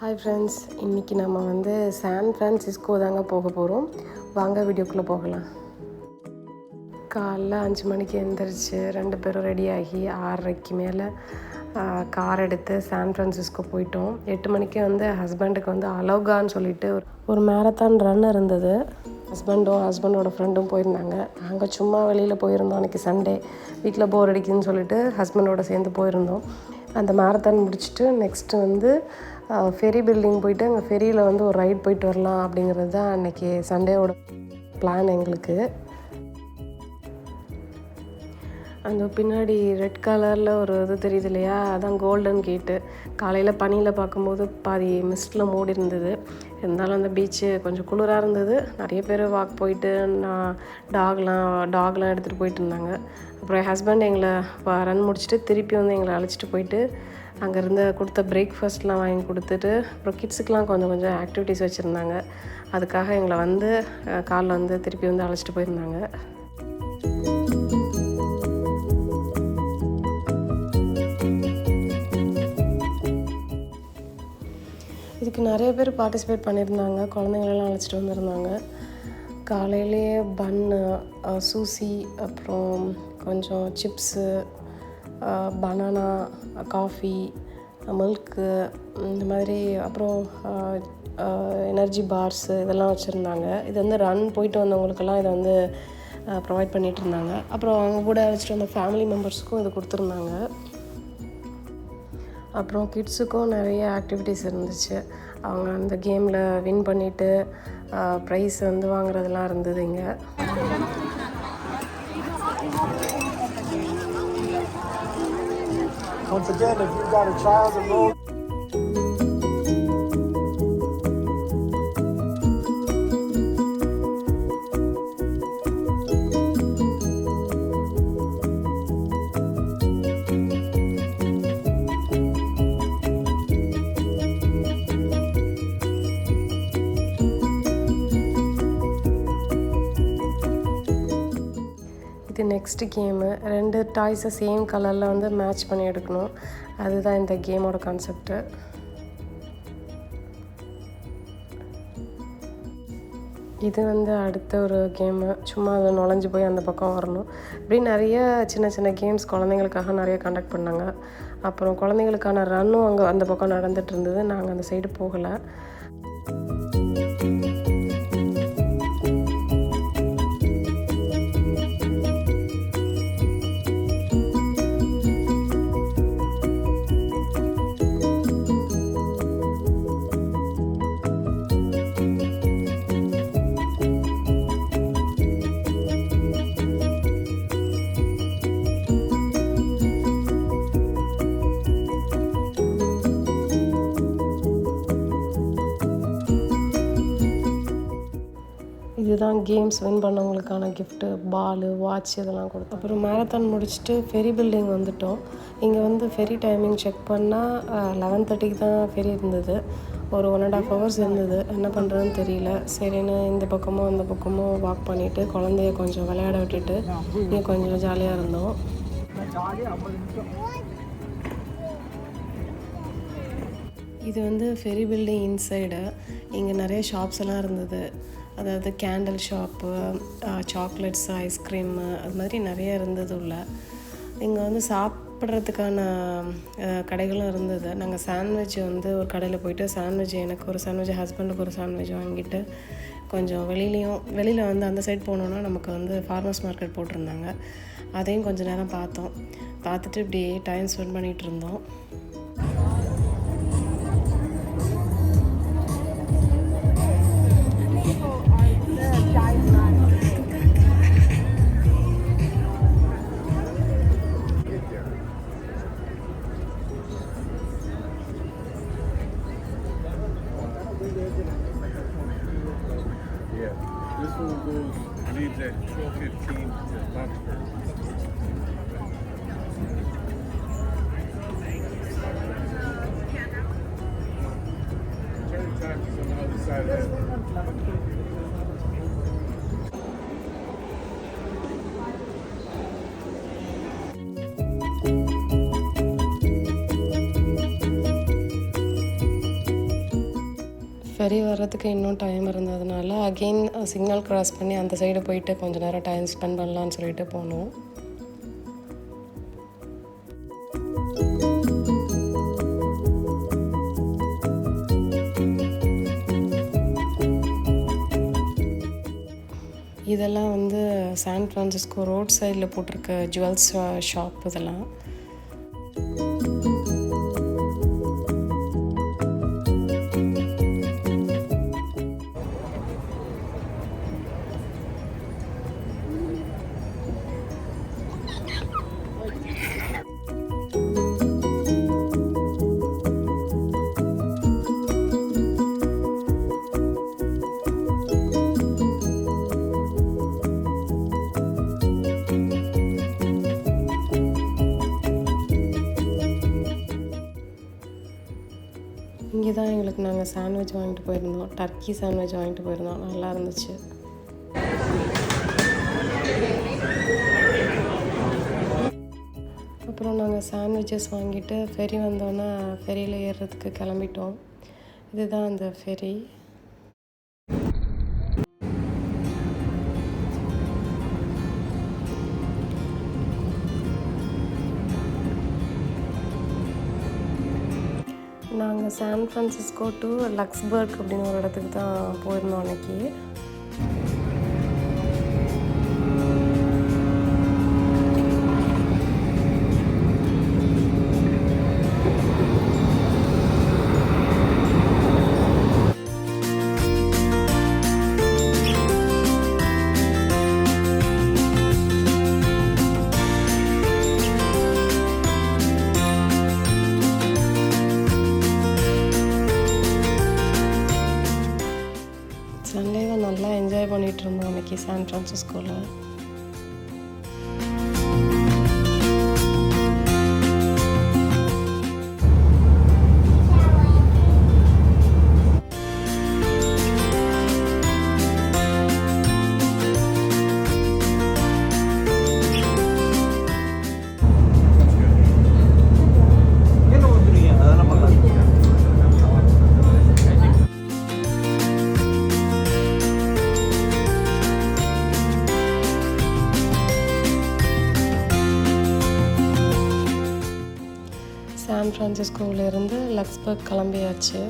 Hi friends, இன்றைக்கி நம்ம வந்து சான் ஃப்ரான்சிஸ்கோ தாங்க போக போகிறோம். வாங்க வீடியோக்குள்ளே போகலாம். காலைல 5 மணிக்கு எழுந்திரிச்சு 2 பேரும் ரெடியாகி 6:30 மேலே கார் எடுத்து சான் ஃப்ரான்சிஸ்கோ போயிட்டோம். 8 மணிக்கு வந்து ஹஸ்பண்டுக்கு வந்து அலோகான்னு சொல்லிட்டு ஒரு மேரத்தான் ரன் இருந்தது. ஹஸ்பண்டோட ஃப்ரெண்டும் போயிருந்தாங்க. நாங்கள் சும்மா வெளியில் போயிருந்தோம். அன்றைக்கி சண்டே, வீட்டில் போர் அடிக்குதுன்னு சொல்லிட்டு ஹஸ்பண்டோட சேர்ந்து போயிருந்தோம். அந்த மேரத்தான் முடிச்சுட்டு நெக்ஸ்ட்டு வந்து ஃபெரி பில்டிங் போயிட்டு அங்கே ஃபெரியில் வந்து ஒரு ரைட் போயிட்டு வரலாம் அப்படிங்கிறது தான் அன்றைக்கி சண்டேவோட பிளான் எங்களுக்கு. அந்த பின்னாடி ரெட் கலரில் ஒரு இது தெரியுது இல்லையா, அதான் கோல்டன் கேட்டு. காலையில் பனியில் பார்க்கும்போது பாதி மிஸ்ட்டில் மூடி இருந்தது. இருந்தாலும் அந்த பீச்சு கொஞ்சம் குளிராக இருந்தது. நிறைய பேர் வாக் போயிட்டு டாக்லாம் எடுத்துகிட்டு போயிட்டு இருந்தாங்க. அப்புறம் என் ஹஸ்பண்ட் எங்களை ரன் முடிச்சுட்டு திருப்பி வந்து எங்களை அழைச்சிட்டு போயிட்டு அங்கேருந்து கொடுத்த பிரேக்ஃபாஸ்ட்லாம் வாங்கி கொடுத்துட்டு அப்புறம் கிட்ஸுக்கெலாம் கொஞ்சம் ஆக்டிவிட்டீஸ் வச்சுருந்தாங்க. அதுக்காக எங்களை வந்து காலைல வந்து திருப்பி வந்து அழைச்சிட்டு போயிருந்தாங்க. இதுக்கு நிறைய பேர் பார்ட்டிசிபேட் பண்ணியிருந்தாங்க. குழந்தைங்களெல்லாம் அழைச்சிட்டு வந்திருந்தாங்க. காலையிலேயே பன்னு, சூசி, அப்புறம் கொஞ்சம் சிப்ஸு, பனானா, காஃபி, மில்க்கு, இந்த மாதிரி அப்புறம் எனர்ஜி பார்ஸு இதெல்லாம் வச்சுருந்தாங்க. இது வந்து ரன் போயிட்டு வந்தவங்களுக்கெல்லாம் இதை வந்து ப்ரொவைட் பண்ணிகிட்டு இருந்தாங்க. அப்புறம் அவங்க கூட அழைச்சிட்டு வந்த ஃபேமிலி மெம்பர்ஸுக்கும் இது கொடுத்துருந்தாங்க. அப்புறம் கிட்ஸுக்கும் நிறைய ஆக்டிவிட்டீஸ் இருந்துச்சு. அவங்க அந்த கேமில் வின் பண்ணிவிட்டு ப்ரைஸ் வந்து வாங்குறதெல்லாம் இருந்தது இங்கே. Once again, if you've got a child enrolled. இது நெக்ஸ்ட்டு கேமு. 2 டாய்ஸை சேம் கலரில் வந்து மேட்ச் பண்ணி எடுக்கணும். அதுதான் இந்த கேமோட கான்செப்ட்டு. இது வந்து அடுத்த ஒரு கேமு. சும்மா அதில் நுழைஞ்சு போய் அந்த பக்கம் வரணும். இப்படி நிறைய சின்ன கேம்ஸ் குழந்தைங்களுக்காக நிறைய கண்டக்ட் பண்ணாங்க. அப்புறம் குழந்தைங்களுக்கான ரன்னும் அங்கே அந்த பக்கம் நடந்துகிட்டு இருந்தது. நாங்கள் அந்த சைடு போகலை. இதுதான் கேம்ஸ் வின் பண்ணவங்களுக்கான கிஃப்ட்டு, பாலு, வாட்ச் இதெல்லாம் கொடுத்தோம். அப்புறம் மேரத்தான் முடிச்சுட்டு ஃபெரி பில்டிங் வந்துவிட்டோம். இங்கே வந்து ஃபெரி டைமிங் செக் பண்ணால் 11:30க்கு தான் ஃபெரி இருந்தது. ஒரு 1.5 hours இருந்தது. என்ன பண்ணுறதுன்னு தெரியல. சரின்னு இந்த பக்கமும் அந்த பக்கமும் வாக் பண்ணிவிட்டு குழந்தைய கொஞ்சம் விளையாட விட்டுட்டு இங்கே கொஞ்சம் ஜாலியாக இருந்தோம். இது வந்து ஃபெரி பில்டிங் இன்சைடு. இங்கே நிறைய ஷாப்ஸ் எல்லாம் இருந்தது. அதாவது கேண்டில் ஷாப்பு, சாக்லேட்ஸு, ஐஸ்கிரீமு, அது மாதிரி நிறைய இருந்தது உள்ள. இங்கே வந்து சாப்பிட்றதுக்கான கடைகளும் இருந்தது. நாங்கள் சாண்ட்விட்ச் வந்து ஒரு கடையில் போயிட்டு எனக்கு ஒரு சாண்ட்விட்ச், ஹஸ்பண்டுக்கு ஒரு சாண்ட்விட்ச் வாங்கிட்டு கொஞ்சம் வெளியில் வந்து அந்த சைட் போனோன்னா நமக்கு வந்து ஃபார்மர்ஸ் மார்க்கெட் போட்டிருந்தாங்க. அதையும் கொஞ்சம் நேரம் பார்த்துட்டு இப்படியே டைம் ஸ்பெண்ட் பண்ணிகிட்டு இருந்தோம். This one leaves at 12:15 to Knoxburg. Turn time is on the other side of that. Ferry வர்றதுக்கு இன்னும் டைம் இருந்ததுனால அகெயின் சிக்னல் க்ராஸ் பண்ணி அந்த சைடு போயிட்டு கொஞ்சம் நேரம் டைம் ஸ்பெண்ட் பண்ணலான்னு சொல்லிட்டு போனோம். இதெல்லாம் வந்து சான் ஃப்ரான்சிஸ்கோ ரோட் சைடில் போட்டிருக்க ஜுவல்ஸ் ஷாப் இதெல்லாம். இங்கே தான் எங்களுக்கு நாங்கள் சாண்ட்விச் வாங்கிட்டு போயிருந்தோம். டர்க்கி சாண்ட்விச் வாங்கிட்டு போயிருந்தோம். நல்லா இருந்துச்சு. அப்புறம் நாங்கள் சாண்ட்விச்சஸ் வாங்கிட்டு ஃபெரி வந்தோன்னே ஃபெரியில் ஏறுறதுக்கு கிளம்பிட்டோம். இதுதான் அந்த ஃபெரி. நாங்கள் சான் ஃப்ரான்சிஸ்கோ டு லக்ஸ்பர்க் அப்படின்னு ஒரு இடத்துக்கு தான் போயிருந்தோம் அன்றைக்கி. சண்டேவை நல்லா என்ஜாய் பண்ணிகிட்டு இருந்தோம் அன்றைக்கி சான் ஃப்ரான்சிஸ்கோவில். சான் ஃப்ரான்சிஸ்கோவிலேருந்து லக்ஸ்பர்க் கிளம்பியாச்சு.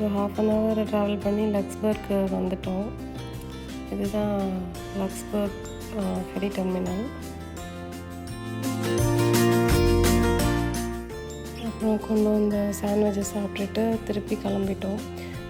ஒரு 1/2 hour ட்ராவல் பண்ணி லக்ஸ்பர்க்கு வந்துட்டோம். இதுதான் லக்ஸ்பர்க் ஃபெரி டெர்மினல். அப்புறம் கொண்டு வந்த சாண்ட்விச்சை சாப்பிட்டுட்டு திருப்பி கிளம்பிட்டோம்.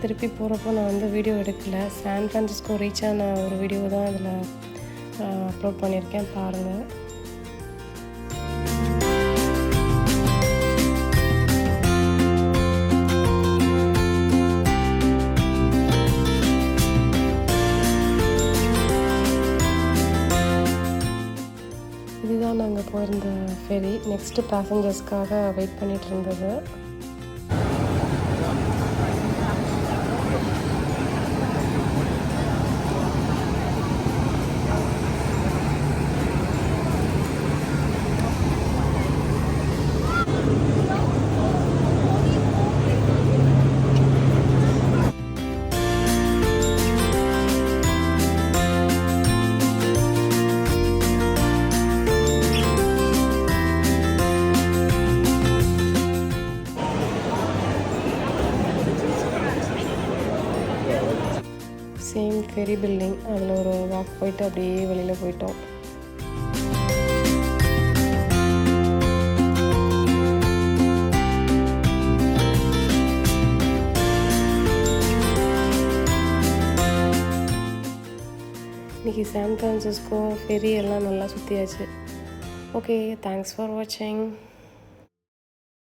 திருப்பி போகிறப்போ நான் வந்து வீடியோ எடுக்கலை. சான் ஃப்ரான்சிஸ்கோ ரீச் ஆன ஒரு வீடியோ தான் இதில் அப்லோட் பண்ணியிருக்கேன், பாருங்கள். இதுதான் நாங்கள் போயிருந்த ஃபெரி. நெக்ஸ்ட்டு பேசஞ்சர்ஸ்க்காக வெயிட் பண்ணிகிட்டு இருந்தது. சேம் ஃபெரி பில்டிங், அதில் ஒரு வாக் போயிட்டு அப்படியே வெளியில் போயிட்டோம். இன்றைக்கி சான் ஃப்ரான்சிஸ்கோ ஃபெரி எல்லாம் நல்லா சுற்றியாச்சு. ஓகே, தேங்க்ஸ் ஃபார் வாட்சிங்.